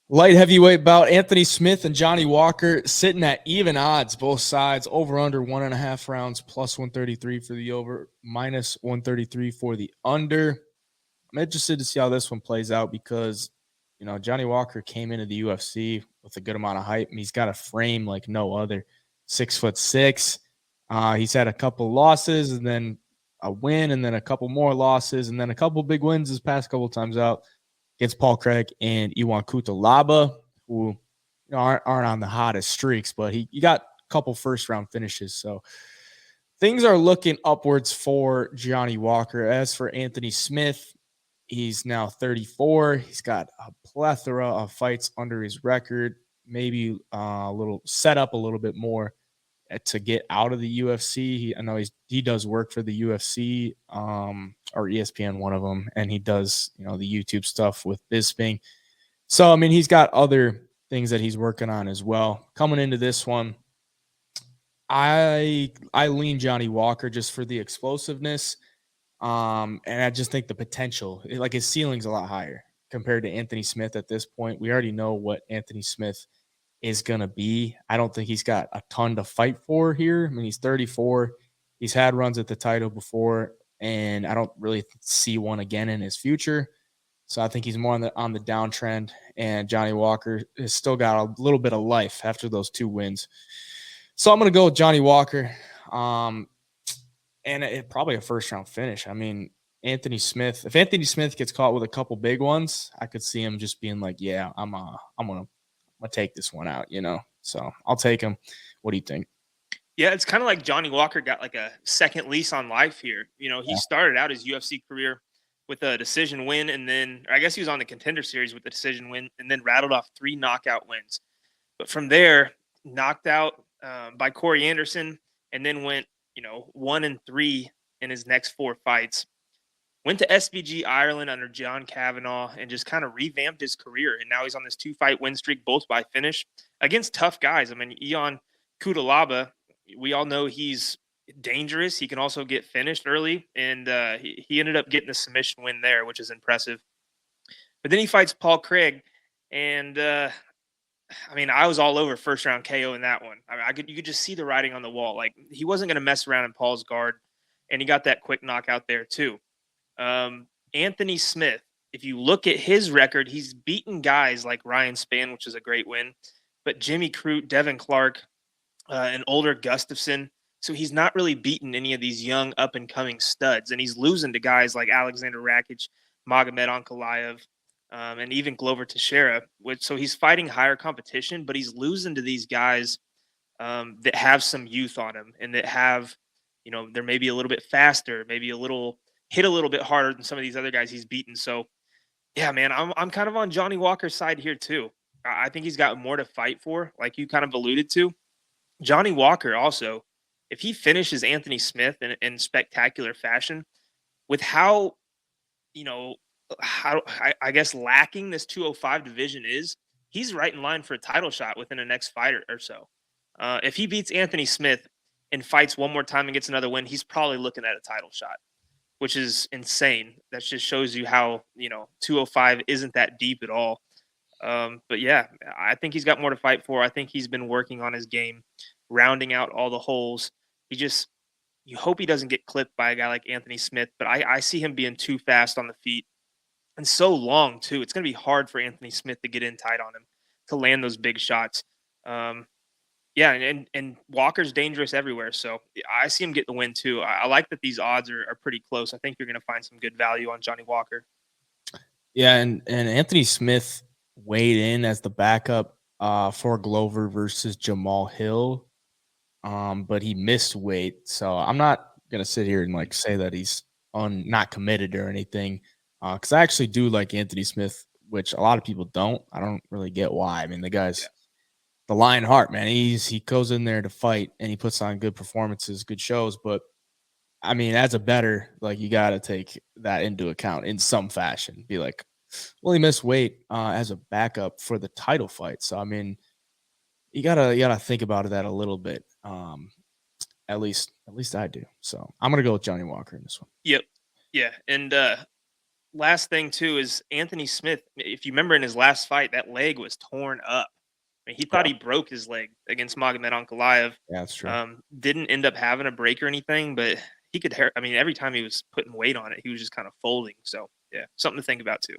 Light heavyweight bout, Anthony Smith and Johnny Walker sitting at even odds, both sides, over under 1.5 rounds, plus 133 for the over, minus 133 for the under. I'm interested to see how this one plays out because, Johnny Walker came into the UFC with a good amount of hype, and he's got a frame like no other. 6'6". He's had a couple losses and then a win and then a couple more losses and then a couple big wins his past couple times out against Paul Craig and Iwan Kutalaba, who aren't on the hottest streaks, but he got a couple first-round finishes. So things are looking upwards for Johnny Walker. As for Anthony Smith, he's now 34. He's got a plethora of fights under his record, maybe a little set up a little bit more to get out of the UFC. I know he does work for the UFC or ESPN, one of them, and he does the YouTube stuff with Bisping. So I mean, he's got other things that he's working on as well. Coming into this one, I lean Johnny Walker just for the explosiveness, and I just think the potential, like his ceiling's a lot higher compared to Anthony Smith at this point. We already know what Anthony Smith is going to be. I don't think he's got a ton to fight for here. I mean, he's 34. He's had runs at the title before, and I don't really see one again in his future. So I think he's more on the downtrend, and Johnny Walker has still got a little bit of life after those 2 wins. So I'm going to go with Johnny Walker, and probably a first-round finish. I mean, if Anthony Smith gets caught with a couple big ones, I could see him just being like, yeah, I'm going to take this one out, So I'll take him. What do you think? Yeah, it's kind of like Johnny Walker got like a second lease on life here. He started out his UFC career with a decision win, and then I guess he was on the Contender Series with the decision win, and then rattled off 3 knockout wins. But from there, knocked out by Corey Anderson, and then went 1-3 in his next 4 fights. Went to SBG Ireland under John Kavanagh and just kind of revamped his career. And now he's on this 2-fight win streak, both by finish, against tough guys. I mean, Ion Kutalaba, we all know he's dangerous. He can also get finished early, and he ended up getting a submission win there, which is impressive. But then he fights Paul Craig, and I mean, I was all over first round KO in that one. I mean, you could just see the writing on the wall. Like, he wasn't going to mess around in Paul's guard, and he got that quick knockout there too. Anthony Smith, if you look at his record, he's beaten guys like Ryan Spann, which is a great win, but Jimmy Crute, Devin Clark, and older Gustafson. So he's not really beaten any of these young up-and-coming studs, and he's losing to guys like Alexander Rakic, Magomed Ankalaev, and even Glover Teixeira. So he's fighting higher competition, but he's losing to these guys that have some youth on him and that have, they're maybe a little bit faster, maybe hit a little bit harder than some of these other guys he's beaten. So, yeah, man, I'm kind of on Johnny Walker's side here too. I think he's got more to fight for, like you kind of alluded to. Johnny Walker also, if he finishes Anthony Smith in spectacular fashion, with how, I guess lacking this 205 division is, he's right in line for a title shot within the next fight or so. If he beats Anthony Smith and fights one more time and gets another win, he's probably looking at a title shot, which is insane. That just shows you how, 205 isn't that deep at all. But yeah, I think he's got more to fight for. I think he's been working on his game, rounding out all the holes. You hope he doesn't get clipped by a guy like Anthony Smith, but I see him being too fast on the feet and so long too. It's going to be hard for Anthony Smith to get in tight on him, to land those big shots. Yeah, and Walker's dangerous everywhere, so I see him get the win too. I like that these odds are pretty close. I think you're going to find some good value on Johnny Walker. Yeah, and Anthony Smith weighed in as the backup for Glover versus Jamal Hill, but he missed weight. So I'm not gonna sit here and like say that he's not committed or anything, because I actually do like Anthony Smith, which a lot of people don't. I don't really get why. I mean, the guy's the lion heart, man. He goes in there to fight and he puts on good performances, good shows. But I mean, as a bettor, like, you got to take that into account in some fashion. Be like, well, he missed weight as a backup for the title fight. So I mean, you gotta think about that a little bit. At least I do. So I'm gonna go with Johnny Walker in this one. Yep. Yeah. And last thing too is Anthony Smith. If you remember in his last fight, that leg was torn up. I mean, he thought Yeah, he broke his leg against Magomed Ankalaev. yeah, that's true. Didn't end up having a break or anything, but I mean, every time he was putting weight on it, he was just kind of folding. So yeah, something to think about too.